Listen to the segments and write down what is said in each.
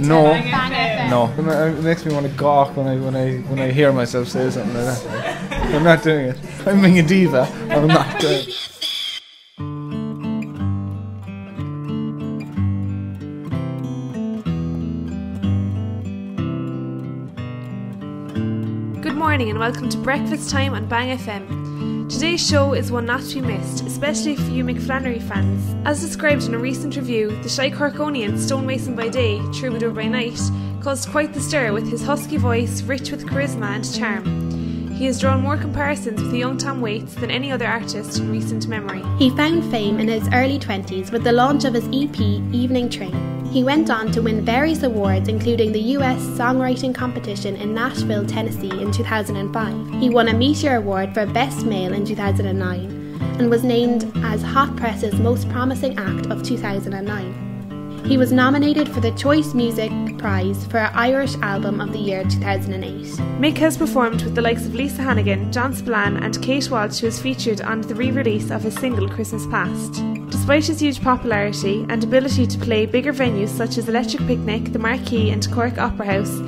No. Bang FM. No. It makes me want to gawk when I hear myself say something like that. I'm not doing it. I'm being a diva. I'm not doing it. Good morning and welcome to Breakfast Time on Bang FM. Today's show is one not to be missed, especially for you McFlannery fans. As described in a recent review, the shy Corkonian stonemason by day, troubadour by night, caused quite the stir with his husky voice rich with charisma and charm. He has drawn more comparisons with the young Tom Waits than any other artist in recent memory. He found fame in his early 20s with the launch of his EP, Evening Train. He went on to win various awards, including the US Songwriting Competition in Nashville, Tennessee in 2005. He won a Meteor Award for Best Male in 2009 and was named as Hot Press's Most Promising Act of 2009. He was nominated for the Choice Music Prize for Irish Album of the Year 2008. Mick has performed with the likes of Lisa Hannigan, John Spillane and Kate Walsh, who was featured on the re-release of his single Christmas Past. Despite his huge popularity and ability to play bigger venues such as Electric Picnic, the Marquee and Cork Opera House,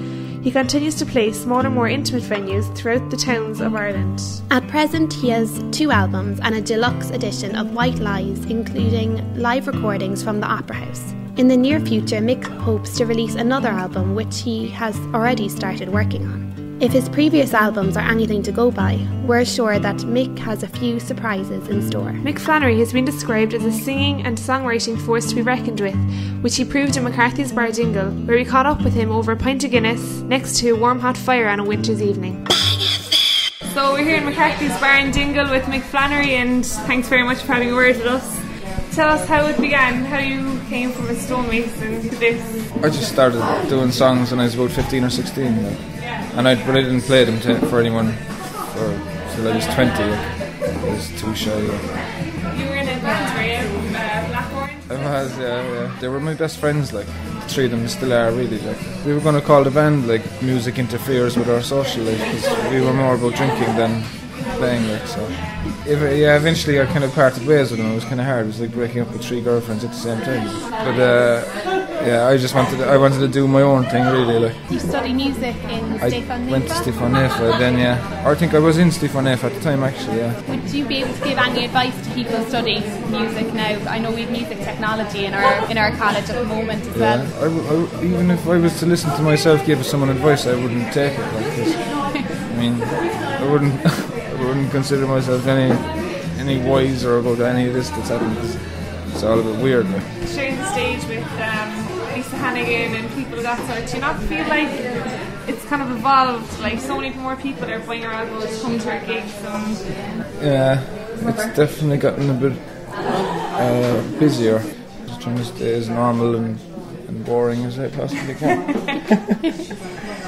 he continues to play smaller, more intimate venues throughout the towns of Ireland. At present, he has 2 albums and a deluxe edition of White Lies, including live recordings from the Opera House. In the near future, Mick hopes to release another album, which he has already started working on. If his previous albums are anything to go by, we're sure that Mick has a few surprises in store. Mick Flannery has been described as a singing and songwriting force to be reckoned with, which he proved in McCarthy's Bar Dingle, where we caught up with him over a pint of Guinness next to a warm hot fire on a winter's evening. So we're here in McCarthy's Bar and Dingle with Mick Flannery, and thanks very much for having a word with us. Tell us how it began, how you came from a stonemason to this. I just started doing songs when I was about 15 or 16, but I didn't play them for anyone until I was 20. I was too shy. You were in a band, were you? Blackthorn? I was, yeah. They were my best friends, like. The 3 of them still are, really. Like. We were going to call the band, like, Music Interferes with Our Social Life, because we were more about drinking than playing, like, so. Eventually I kind of parted ways with them. It was kind of hard. It was like breaking up with 3 girlfriends at the same time. But I wanted to do my own thing, really. Like. You study music in Stefan Nefa? I went to Stefan Nefa then, yeah. I think I was in Stefan Nefa at the time, actually, yeah. Would you be able to give any advice to people studying music now? I know we have music technology in our college at the moment as well. I even if I was to listen to myself give someone advice, I wouldn't take it. Like, 'cause, I mean, I wouldn't consider myself any wiser about any of this that's happening. It's all a bit weird. Like. Sharing the stage with Lisa Hannigan and people of that sort, do you not feel like it's kind of evolved? Like so many more people are buying your albums, coming to our gigs. Yeah, it's definitely gotten a bit busier. Just trying to stay as normal and boring as I possibly can.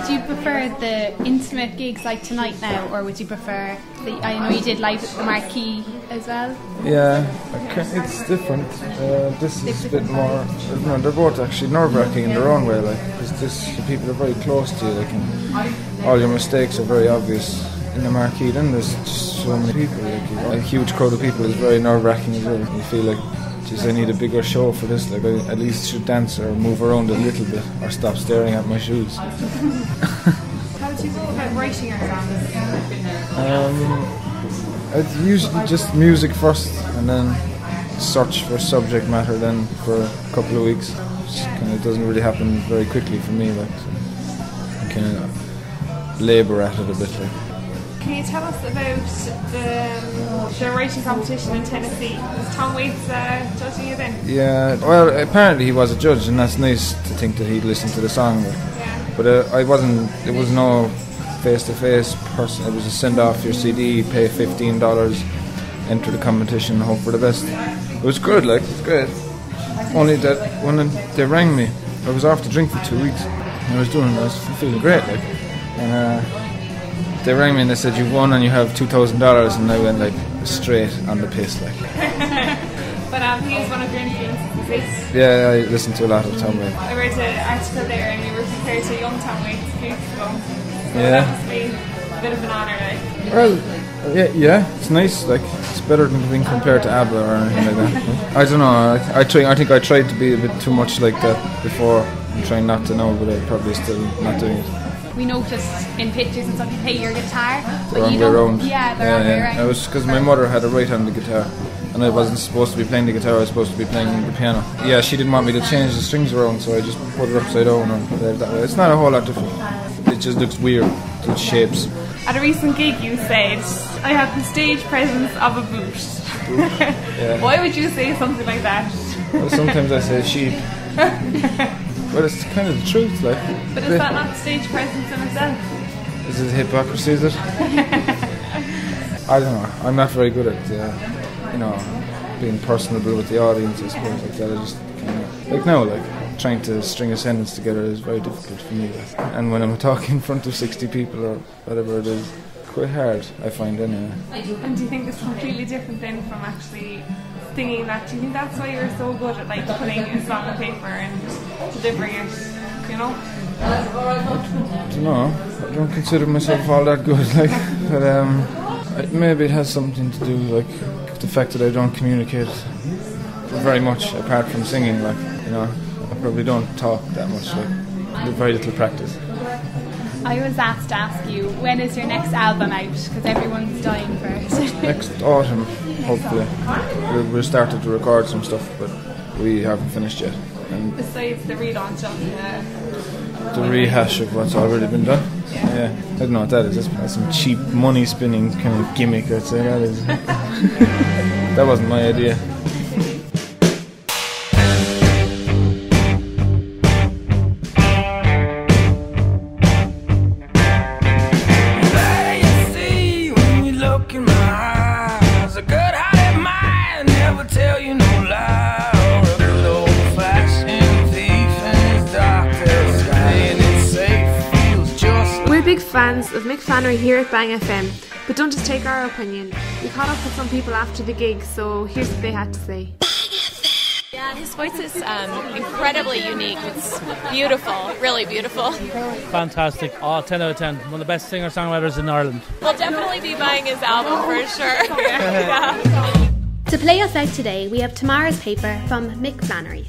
Do you prefer the intimate gigs like tonight now, or would you prefer I know you did live at the Marquee as well? Yeah, it's different. This is a bit more. No, they're both actually nerve-wracking in their own way. Like, because the people are very close to you, like, and all your mistakes are very obvious. In the Marquee, then there's just so many people. Like, a huge crowd of people is very nerve-wracking as well. You feel like, geez, I need a bigger show for this. Like, I at least should dance or move around a little bit, or stop staring at my shoes. How do you go about writing your songs? It's usually just music first, and then search for subject matter then for a couple of weeks. It doesn't really happen very quickly for me, like, so I kind of labour at it a bit. Like. Can you tell us about the writing competition in Tennessee? Was Tom Waits judging you then? Yeah, well, apparently he was a judge, and that's nice to think that he'd listen to the song. But I wasn't. It was no face-to-face person. It was a send off your CD, pay $15, enter the competition, hope for the best. It was good, like, it was great. Only that when they rang me, I was off to drink for 2 weeks. And I was feeling great, like. And they rang me and they said, "You've won and you have $2,000, and I went like straight on the piss, like. But he is one of your influences, is he? Yeah, I listened to a lot of Tom Waits. I read an article there and you were compared to young Tom Waits a few weeks ago. So yeah. That must be a bit of an honour, like. Well, yeah, it's nice. Like, it's better than being compared to ABBA or anything like that. I don't know. I think I tried to be a bit too much like that before I'm trying not to now, but I'm probably still not doing it. We noticed in pictures and stuff you play your guitar, The wrong way around. Yeah, the wrong way around. It was because my mother had a right-handed guitar, and I wasn't supposed to be playing the guitar. I was supposed to be playing the piano. Yeah, she didn't want me to change the strings around, so I just put it upside down and played it that way. It's not a whole lot different. It just looks weird. It shapes. At a recent gig you said, I have the stage presence of a boot. Yeah. Why would you say something like that? Well, sometimes I say sheep. But it's kind of the truth, like. But is that not stage presence in itself? Is it hypocrisy, is it? I don't know. I'm not very good at, being personable with the audience, I suppose, like that. I just kind of, like now, like, trying to string a sentence together is very difficult for me. Like. And when I'm talking in front of 60 people or whatever it is, quite hard, I find, anyway. And do you think it's completely different then from actually singing that? Do you think that's why you're so good at, like, putting a song on paper and delivering it, you know? I don't know. I don't consider myself all that good, like, but maybe it has something to do, like, with the fact that I don't communicate very much apart from singing, like, you know. I probably don't talk that much, like, with very little practice. I was asked to ask you, when is your next album out? Because everyone's dying for it. Next autumn, hopefully. We're started to record some stuff, but we haven't finished yet. And Besides the relaunch of the rehash of what's already been done. Yeah. I don't know what that is. That's some cheap money spinning kind of gimmick, I'd say that is. That wasn't my idea. Big fans of Mick Flannery here at Bang FM, but don't just take our opinion. We caught up with some people after the gig, so here's what they had to say. Yeah, his voice is incredibly unique. It's beautiful, really beautiful. Fantastic. 10 out of 10. One of the best singer-songwriters in Ireland. We'll definitely be buying his album for sure. Yeah. To play us out today, we have Tamara's paper from Mick Flannery.